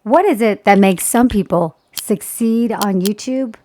What is it that makes some people succeed on YouTube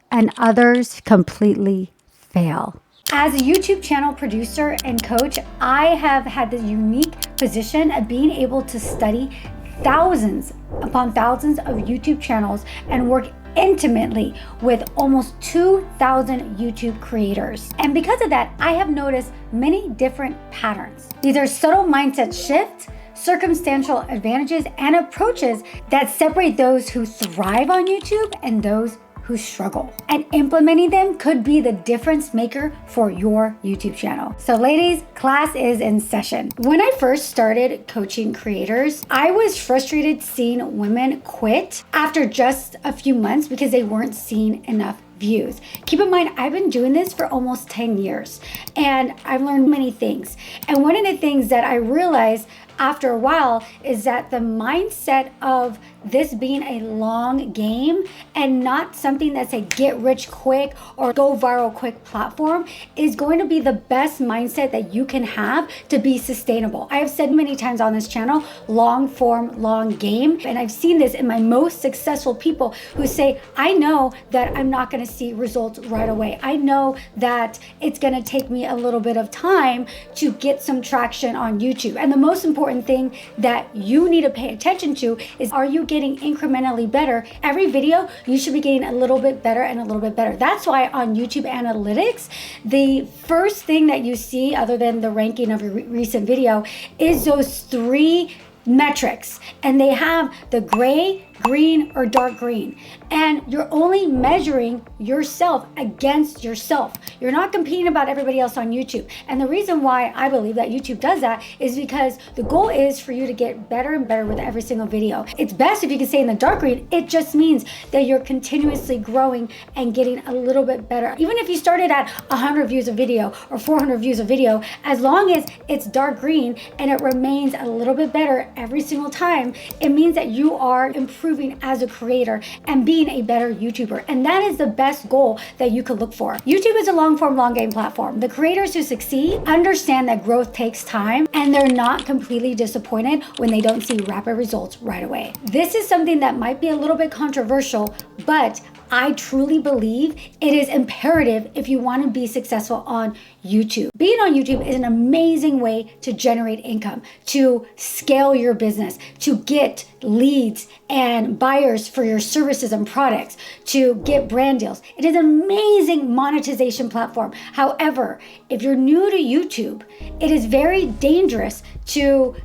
and others completely fail? As a YouTube channel producer and coach, I have had the unique position of being able to study thousands upon thousands of YouTube channels and work intimately with almost 2,000 YouTube creators. And because of that, I have noticed many different patterns. These are subtle mindset shifts, circumstantial advantages, and approaches that separate those who thrive on YouTube and those who struggle. And implementing them could be the difference maker for your YouTube channel. So ladies, class is in session. When I first started coaching creators, I was frustrated seeing women quit after just a few months because they weren't seeing enough views. Keep in mind, I've been doing this for almost 10 years and I've learned many things. And one of the things that I realized after a while is that the mindset of this being a long game and not something that's a get rich quick or go viral quick platform is going to be the best mindset that you can have to be sustainable. I have said many times on this channel, long form, long game. And I've seen this in my most successful people who say, I know that I'm not going to see results right away. I know that it's going to take me a little bit of time to get some traction on YouTube. And the most important thing that you need to pay attention to is, are you getting incrementally better? Every video, you should be getting a little bit better and a little bit better. That's why on YouTube analytics, the first thing that you see other than the ranking of your recent video is those three metrics, and they have the gray, green, or dark green. And you're only measuring yourself against yourself. You're not competing about everybody else on YouTube. And the reason why I believe that YouTube does that is because the goal is for you to get better and better with every single video. It's best if you can stay in the dark green. It just means that you're continuously growing and getting a little bit better. Even if you started at 100 views a video or 400 views a video, as long as it's dark green and it remains a little bit better every single time, it means that you are improving as a creator and being a better YouTuber. And that is the best goal that you could look for. YouTube is a long form, long game platform. The creators who succeed understand that growth takes time and they're not completely disappointed when they don't see rapid results right away. This is something that might be a little bit controversial, but I truly believe it is imperative if you want to be successful on YouTube. Being on YouTube is an amazing way to generate income, to scale your business, to get leads and buyers for your services and products, to get brand deals. It is an amazing monetization platform. However, if you're new to YouTube, it is very dangerous to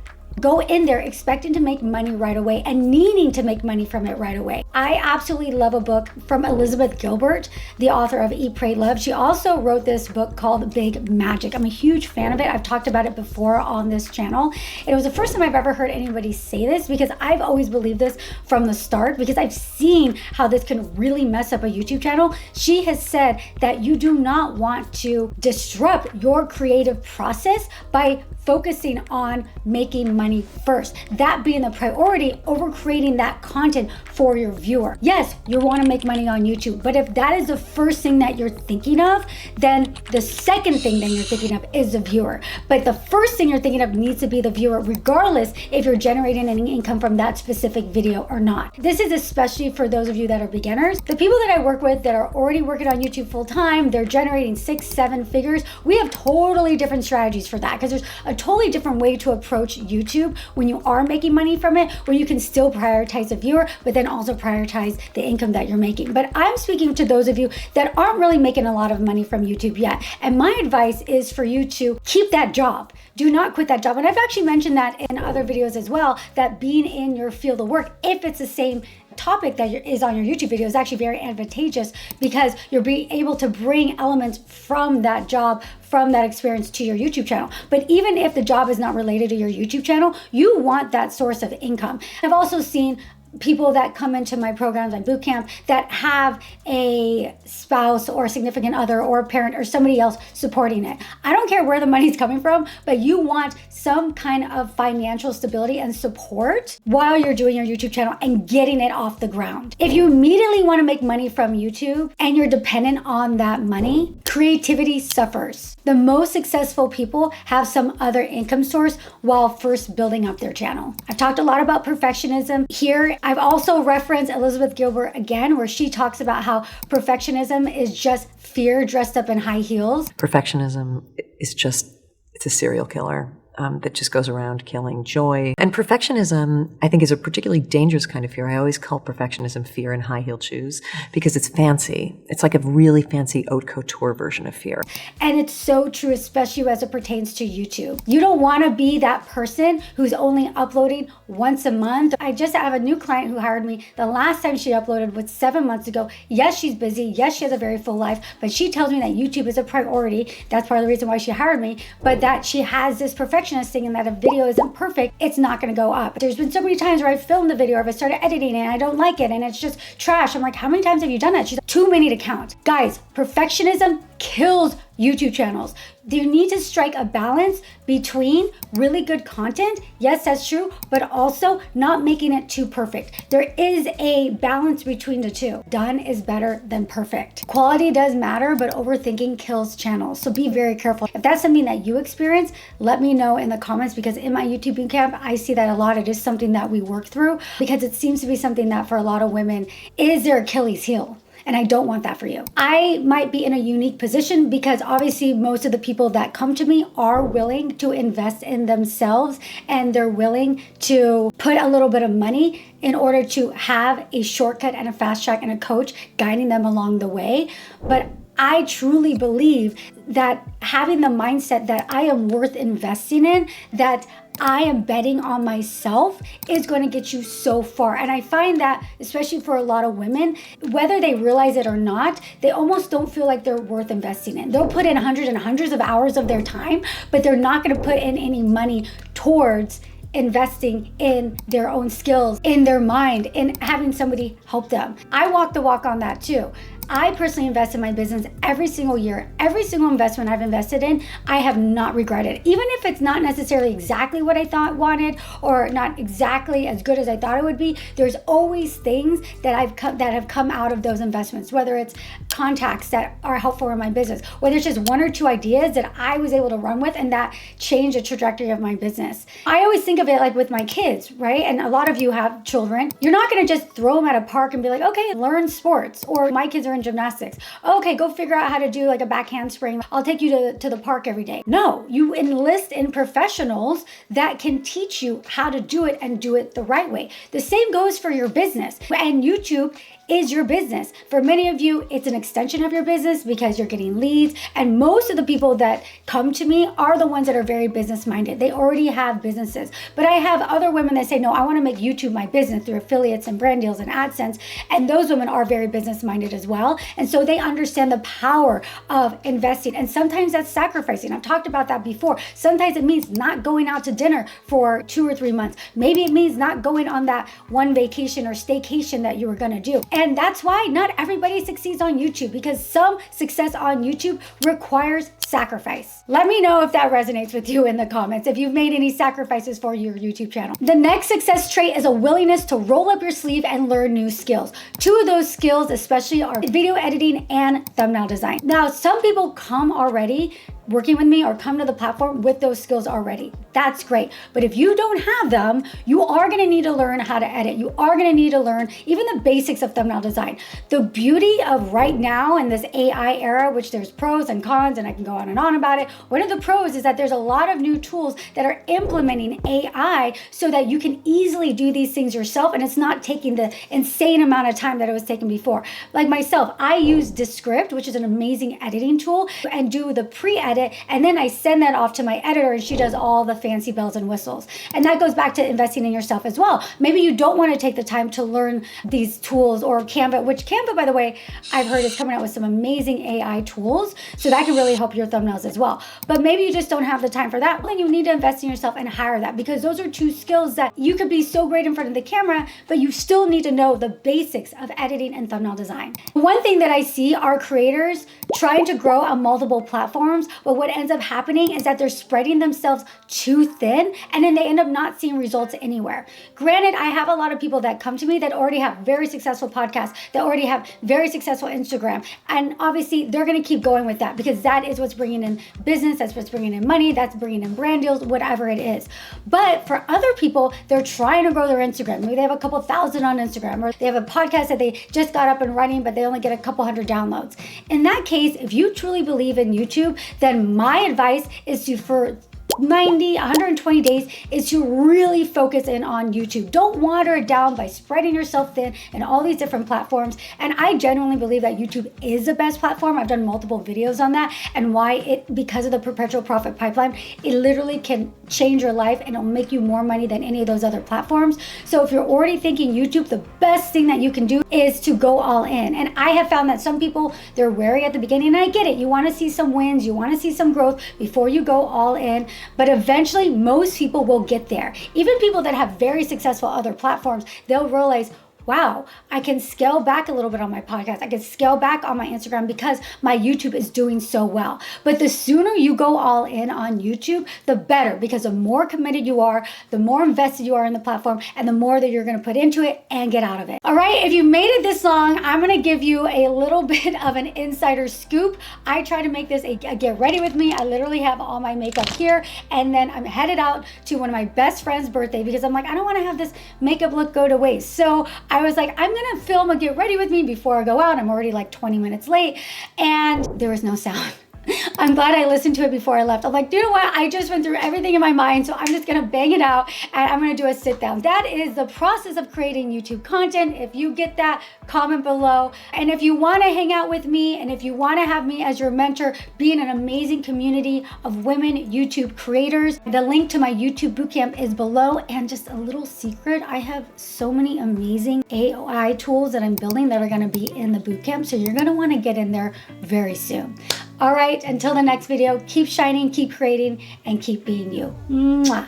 go in there expecting to make money right away and needing to make money from it right away. I absolutely love a book from Elizabeth Gilbert, the author of Eat, Pray, Love. She also wrote this book called Big Magic. I'm a huge fan of it. I've talked about it before on this channel. It was the first time I've ever heard anybody say this because I've always believed this from the start because I've seen how this can really mess up a YouTube channel. She has said that you do not want to disrupt your creative process by focusing on making money first. That being the priority over creating that content for your viewer. Yes, you want to make money on YouTube, but if that is the first thing that you're thinking of, then the second thing that you're thinking of is the viewer. But the first thing you're thinking of needs to be the viewer, regardless if you're generating any income from that specific video or not. This is especially for those of you that are beginners. The people that I work with that are already working on YouTube full time, they're generating 6, 7 figures. We have totally different strategies for that because there's a totally different way to approach YouTube when you are making money from it, where you can still prioritize the viewer, but then also prioritize the income that you're making. But I'm speaking to those of you that aren't really making a lot of money from YouTube yet. And my advice is for you to keep that job. Do not quit that job. And I've actually mentioned that in other videos as well, that being in your field of work, if it's the same topic that is on your YouTube video, is actually very advantageous because you'll be able to bring elements from that job, from that experience to your YouTube channel. But even if the job is not related to your YouTube channel, you want that source of income. I've also seen people that come into my programs like bootcamp that have a spouse or a significant other or a parent or somebody else supporting it. I don't care where the money's coming from, but you want some kind of financial stability and support while you're doing your YouTube channel and getting it off the ground. If you immediately want to make money from YouTube and you're dependent on that money, creativity suffers. The most successful people have some other income source while first building up their channel. I've talked a lot about perfectionism here. I've also referenced Elizabeth Gilbert again, where she talks about how perfectionism is just fear dressed up in high heels. Perfectionism is it's a serial killer. That just goes around killing joy. And perfectionism, I think, is a particularly dangerous kind of fear. I always call perfectionism fear in high-heeled shoes because it's fancy. It's like a really fancy haute couture version of fear. And it's so true, especially as it pertains to YouTube. You don't want to be that person who's only uploading once a month. I just have a new client who hired me. The last time she uploaded was 7 months ago. Yes, she's busy. Yes, she has a very full life, but she tells me that YouTube is a priority. That's part of the reason why she hired me, but that she has this perfectionist thing, and that if a video isn't perfect, it's not going to go up. There's been so many times where I filmed the video, or if I started editing and I don't like it and it's just trash. I'm like, how many times have you done that? She's like, too many to count. Guys, perfectionism kills YouTube channels. You need to strike a balance between really good content, yes, that's true, but also not making it too perfect. There is a balance between the two. Done is better than perfect. Quality does matter, but overthinking kills channels. So be very careful. If that's something that you experience, let me know in the comments, because in my YouTube bootcamp, I see that a lot. It is something that we work through, because it seems to be something that for a lot of women is their Achilles heel. And I don't want that for you. I might be in a unique position because obviously most of the people that come to me are willing to invest in themselves, and they're willing to put a little bit of money in order to have a shortcut and a fast track and a coach guiding them along the way. But I truly believe that having the mindset that I am worth investing in, that I am betting on myself, is going to get you so far. And I find that, especially for a lot of women, whether they realize it or not, they almost don't feel like they're worth investing in. They'll put in hundreds and hundreds of hours of their time, but they're not going to put in any money towards investing in their own skills, in their mind, in having somebody help them. I walk the walk on that too. I personally invest in my business every single year. Every single investment I've invested in, I have not regretted. Even if it's not necessarily exactly what I wanted, or not exactly as good as I thought it would be, there's always things that have come out of those investments, whether it's contacts that are helpful in my business, whether it's just one or two ideas that I was able to run with and that changed the trajectory of my business. I always think of it like with my kids, right? And a lot of you have children. You're not going to just throw them at a park and be like, okay, learn sports. Or my kids are in gymnastics. Okay, go figure out how to do like a back handspring. I'll take you to the park every day. No, you enlist in professionals that can teach you how to do it and do it the right way. The same goes for your business. And YouTube is your business. For many of you, it's an extension of your business because you're getting leads. And most of the people that come to me are the ones that are very business minded. They already have businesses. But I have other women that say, no, I want to make YouTube my business through affiliates and brand deals and AdSense. And those women are very business minded as well. And so they understand the power of investing. And sometimes that's sacrificing. I've talked about that before. Sometimes it means not going out to dinner for 2 or 3 months. Maybe it means not going on that one vacation or staycation that you were going to do. And that's why not everybody succeeds on YouTube, because some success on YouTube requires sacrifice. Let me know if that resonates with you in the comments, if you've made any sacrifices for your YouTube channel. The next success trait is a willingness to roll up your sleeve and learn new skills. 2 of those skills especially are video editing and thumbnail design. Now, some people come already working with me or come to the platform with those skills already. That's great. But if you don't have them, you are going to need to learn how to edit. You are going to need to learn even the basics of thumbnail design. The beauty of right now in this AI era, which there's pros and cons, and I can go on and on about it. One of the pros is that there's a lot of new tools that are implementing AI so that you can easily do these things yourself, and it's not taking the insane amount of time that it was taking before. Like myself, I use Descript, which is an amazing editing tool, and do the pre-edit, and then I send that off to my editor, and she does all the fancy bells and whistles. And that goes back to investing in yourself as well. Maybe you don't want to take the time to learn these tools, or Canva, which Canva, by the way, I've heard is coming out with some amazing AI tools, so that can really help your thumbnails as well. But maybe you just don't have the time for that. Then you need to invest in yourself and hire that, because those are 2 skills that you could be so great in front of the camera, but you still need to know the basics of editing and thumbnail design. One thing that I see are creators trying to grow on multiple platforms, but what ends up happening is that they're spreading themselves too thin, and then they end up not seeing results anywhere. Granted, I have a lot of people that come to me that already have very successful podcasts, that already have very successful Instagram, and obviously they're going to keep going with that because that is what's bringing in business, that's what's bringing in money, that's bringing in brand deals, whatever it is. But for other people, they're trying to grow their Instagram. Maybe they have a couple thousand on Instagram, or they have a podcast that they just got up and running, but they only get a couple hundred downloads. In that case, if you truly believe in YouTube, then my advice is to, for 120 days, is to really focus in on YouTube. Don't water it down by spreading yourself thin in all these different platforms. And I genuinely believe that YouTube is the best platform. I've done multiple videos on that and why it, because of the perpetual profit pipeline, it literally can change your life and it'll make you more money than any of those other platforms. So if you're already thinking YouTube, the best thing that you can do is to go all in. And I have found that some people, they're wary at the beginning, and I get it. You want to see some wins, you want to see some growth before you go all in. But eventually, most people will get there. Even people that have very successful other platforms, they'll realize, wow, I can scale back a little bit on my podcast. I can scale back on my Instagram because my YouTube is doing so well. But the sooner you go all in on YouTube, the better, because the more committed you are, the more invested you are in the platform, and the more that you're going to put into it and get out of it. All right, if you made it this long, I'm going to give you a little bit of an insider scoop. I try to make this a get ready with me. I literally have all my makeup here, and then I'm headed out to one of my best friend's birthday because I'm like, I don't want to have this makeup look go to waste. So I was like, I'm gonna film a get ready with me before I go out. I'm already like 20 minutes late, and there was no sound. I'm glad I listened to it before I left. I'm like, you know what? I just went through everything in my mind, so I'm just gonna bang it out and I'm gonna do a sit down. That is the process of creating YouTube content. If you get that, comment below. And if you wanna hang out with me, and if you wanna have me as your mentor, be in an amazing community of women YouTube creators, the link to my YouTube bootcamp is below. And just a little secret, I have so many amazing AI tools that I'm building that are gonna be in the bootcamp, so you're gonna wanna get in there very soon. All right, until the next video, keep shining, keep creating, and keep being you. Mwah.